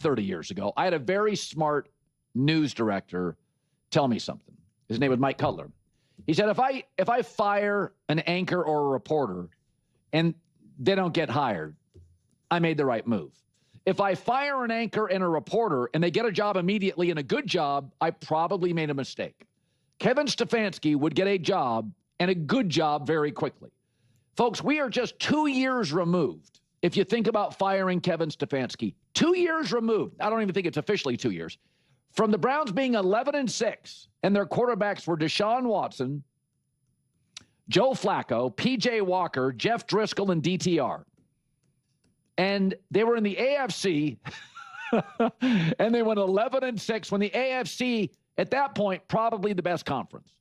30 years ago, I had a very smart news director tell me something. His name was Mike Cutler. He said, if I fire an anchor or a reporter and they don't get hired, I made the right move. If I fire an anchor and a reporter and they get a job immediately and a good job, I probably made a mistake. Kevin Stefanski would get a job and a good job very quickly. Folks, we are just 2 years removed. If you think about firing Kevin Stefanski, 2 years removed. I don't even think it's officially 2 years. From the Browns being 11-6, and their quarterbacks were Deshaun Watson, Joe Flacco, P.J. Walker, Jeff Driscoll, and DTR. And they were in the AFC, and they went 11-6 when the AFC, at that point, probably the best conference.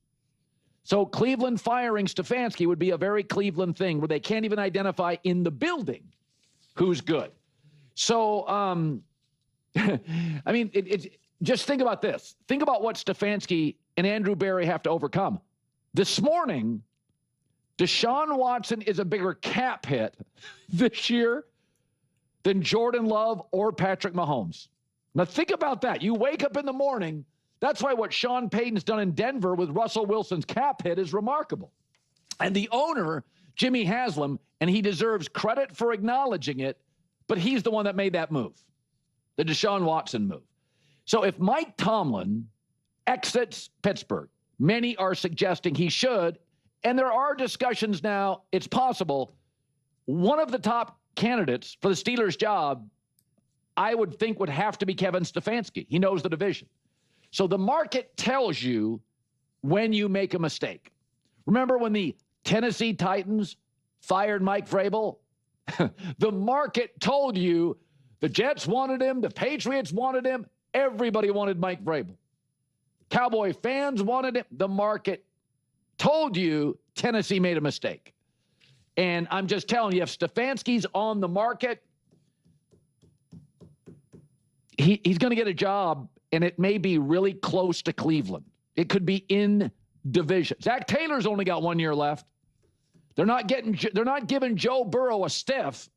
So Cleveland firing Stefanski would be a very Cleveland thing where they can't even identify in the building who's good. So, I mean, just think about this. Think about what Stefanski and Andrew Berry have to overcome. This morning, Deshaun Watson is a bigger cap hit this year than Jordan Love or Patrick Mahomes. Now think about that. You wake up in the morning. That's why what Sean Payton's done in Denver with Russell Wilson's cap hit is remarkable. And the owner, Jimmy Haslam, and he deserves credit for acknowledging it, but he's the one that made that move, the Deshaun Watson move. So if Mike Tomlin exits Pittsburgh, many are suggesting he should, and there are discussions now, it's possible, one of the top candidates for the Steelers' job, I would think would have to be Kevin Stefanski. He knows the division. So the market tells you when you make a mistake. Remember when the Tennessee Titans fired Mike Vrabel? The market told you the Jets wanted him, the Patriots wanted him, everybody wanted Mike Vrabel. Cowboy fans wanted him. The market told you Tennessee made a mistake. And I'm just telling you, if Stefanski's on the market, he's going to get a job, and it may be really close to Cleveland. It could be in division. Zach Taylor's only got 1 year left. They're not giving Joe Burrow a stiff,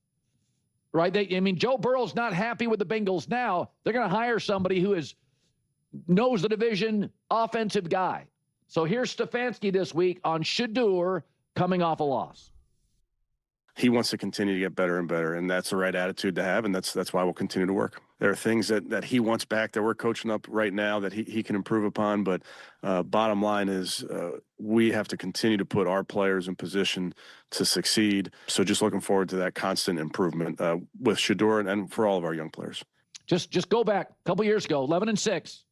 right? Joe Burrow's not happy with the Bengals now. They're going to hire somebody who knows the division, offensive guy. So here's Stefanski this week on Shedeur coming off a loss. He wants to continue to get better and better, and that's the right attitude to have, and that's why we'll continue to work. There are things that he wants back that we're coaching up right now that he can improve upon, but bottom line is we have to continue to put our players in position to succeed. So just looking forward to that constant improvement with Shedeur and for all of our young players. Just go back a couple years ago, 11-6.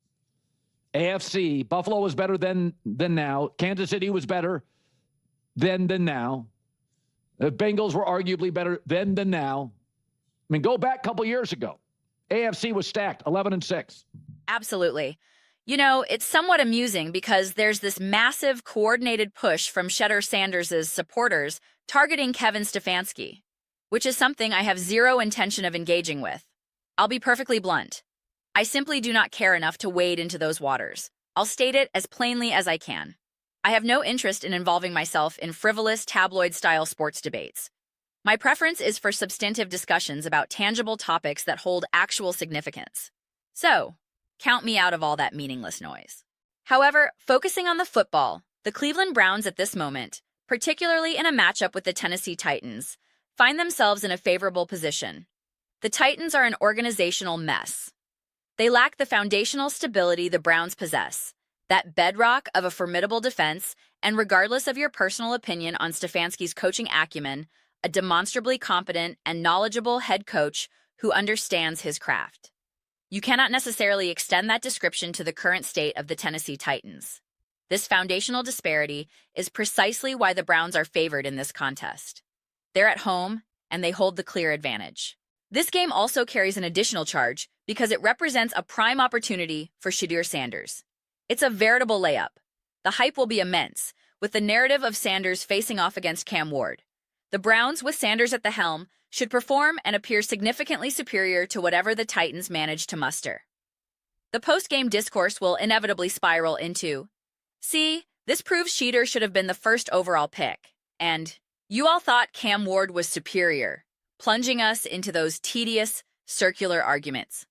AFC, Buffalo was better than now. Kansas City was better than now. The Bengals were arguably better then than now. I mean, go back a couple years ago. AFC was stacked, 11-6. Absolutely. You know, it's somewhat amusing because there's this massive coordinated push from Shedeur Sanders' supporters targeting Kevin Stefanski, which is something I have zero intention of engaging with. I'll be perfectly blunt. I simply do not care enough to wade into those waters. I'll state it as plainly as I can. I have no interest in involving myself in frivolous tabloid-style sports debates. My preference is for substantive discussions about tangible topics that hold actual significance. So, count me out of all that meaningless noise. However, focusing on the football, the Cleveland Browns at this moment, particularly in a matchup with the Tennessee Titans, find themselves in a favorable position. The Titans are an organizational mess. They lack the foundational stability the Browns possess, that bedrock of a formidable defense, and regardless of your personal opinion on Stefanski's coaching acumen, a demonstrably competent and knowledgeable head coach who understands his craft. You cannot necessarily extend that description to the current state of the Tennessee Titans. This foundational disparity is precisely why the Browns are favored in this contest. They're at home, and they hold the clear advantage. This game also carries an additional charge because it represents a prime opportunity for Shedeur Sanders. It's a veritable layup. The hype will be immense, with the narrative of Sanders facing off against Cam Ward. The Browns, with Sanders at the helm, should perform and appear significantly superior to whatever the Titans manage to muster. The post-game discourse will inevitably spiral into, "See, this proves Shedeur should have been the first overall pick," and "You all thought Cam Ward was superior," plunging us into those tedious, circular arguments.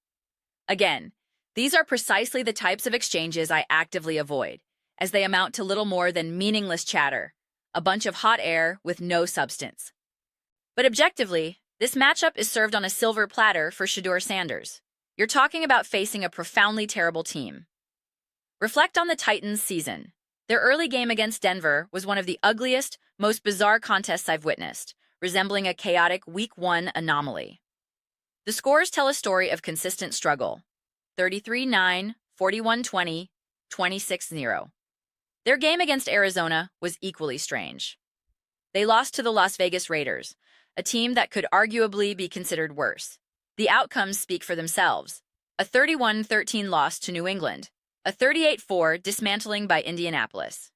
Again, these are precisely the types of exchanges I actively avoid, as they amount to little more than meaningless chatter, a bunch of hot air with no substance. But objectively, this matchup is served on a silver platter for Shedeur Sanders. You're talking about facing a profoundly terrible team. Reflect on the Titans' season. Their early game against Denver was one of the ugliest, most bizarre contests I've witnessed, resembling a chaotic Week 1 anomaly. The scores tell a story of consistent struggle: 33-9, 41-20, 26-0. Their game against Arizona was equally strange. They lost to the Las Vegas Raiders, a team that could arguably be considered worse. The outcomes speak for themselves: a 31-13 loss to New England, a 38-4 dismantling by Indianapolis.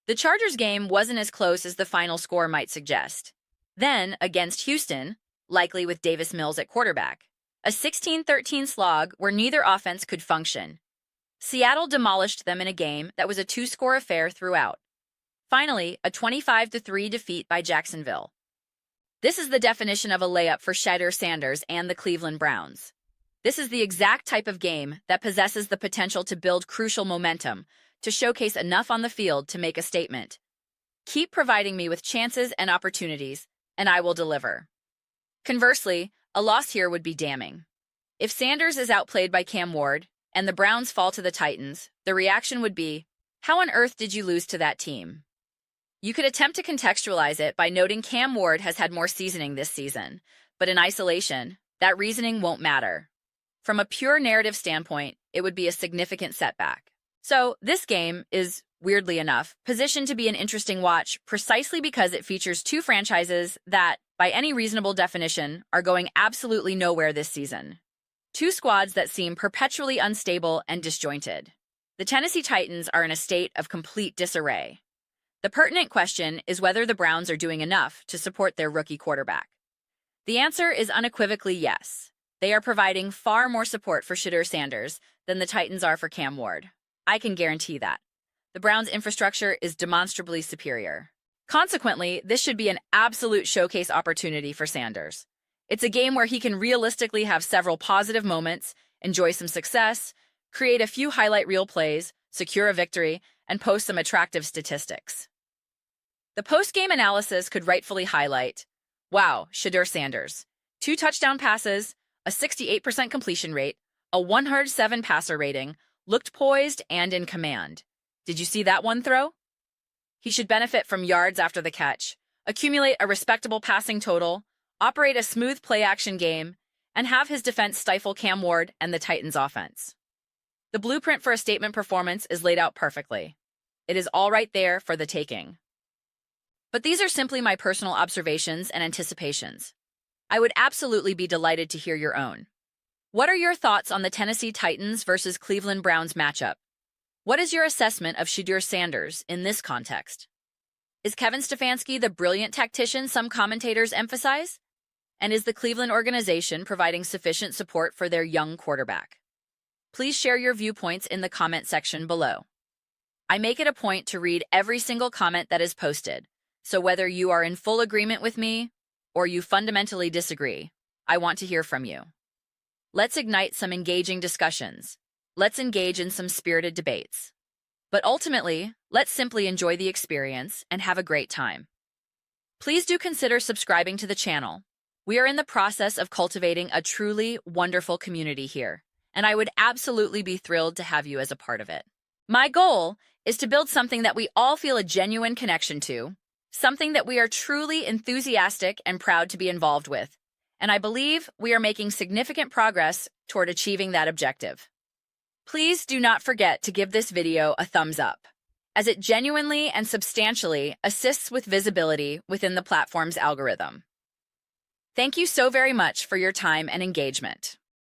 The Chargers game wasn't as close as the final score might suggest. Then, against Houston, likely with Davis Mills at quarterback, a 16-13 slog where neither offense could function. Seattle demolished them in a game that was a two-score affair throughout. Finally, a 25-3 defeat by Jacksonville. This is the definition of a layup for Shedeur Sanders and the Cleveland Browns. This is the exact type of game that possesses the potential to build crucial momentum, to showcase enough on the field to make a statement. Keep providing me with chances and opportunities, and I will deliver. Conversely, a loss here would be damning. If Sanders is outplayed by Cam Ward, and the Browns fall to the Titans, the reaction would be, "How on earth did you lose to that team?" You could attempt to contextualize it by noting Cam Ward has had more seasoning this season, but in isolation, that reasoning won't matter. From a pure narrative standpoint, it would be a significant setback. So, this game is, weirdly enough, positioned to be an interesting watch precisely because it features two franchises that, by any reasonable definition, are going absolutely nowhere this season. Two squads that seem perpetually unstable and disjointed. The Tennessee Titans are in a state of complete disarray. The pertinent question is whether the Browns are doing enough to support their rookie quarterback. The answer is unequivocally yes. They are providing far more support for Shedeur Sanders than the Titans are for Cam Ward. I can guarantee that. The Browns' infrastructure is demonstrably superior. Consequently, this should be an absolute showcase opportunity for Sanders. It's a game where he can realistically have several positive moments, enjoy some success, create a few highlight reel plays, secure a victory, and post some attractive statistics. The post-game analysis could rightfully highlight, wow, Shedeur Sanders, 2 touchdown passes, a 68% completion rate, a 107 passer rating, looked poised and in command. Did you see that one throw? He should benefit from yards after the catch, accumulate a respectable passing total, operate a smooth play-action game, and have his defense stifle Cam Ward and the Titans' offense. The blueprint for a statement performance is laid out perfectly. It is all right there for the taking. But these are simply my personal observations and anticipations. I would absolutely be delighted to hear your own. What are your thoughts on the Tennessee Titans versus Cleveland Browns matchup? What is your assessment of Shedeur Sanders in this context? Is Kevin Stefanski the brilliant tactician some commentators emphasize? And is the Cleveland organization providing sufficient support for their young quarterback? Please share your viewpoints in the comment section below. I make it a point to read every single comment that is posted, so whether you are in full agreement with me or you fundamentally disagree, I want to hear from you. Let's ignite some engaging discussions. Let's engage in some spirited debates. But ultimately, let's simply enjoy the experience and have a great time. Please do consider subscribing to the channel. We are in the process of cultivating a truly wonderful community here, and I would absolutely be thrilled to have you as a part of it. My goal is to build something that we all feel a genuine connection to, something that we are truly enthusiastic and proud to be involved with, and I believe we are making significant progress toward achieving that objective. Please do not forget to give this video a thumbs up, as it genuinely and substantially assists with visibility within the platform's algorithm. Thank you so very much for your time and engagement.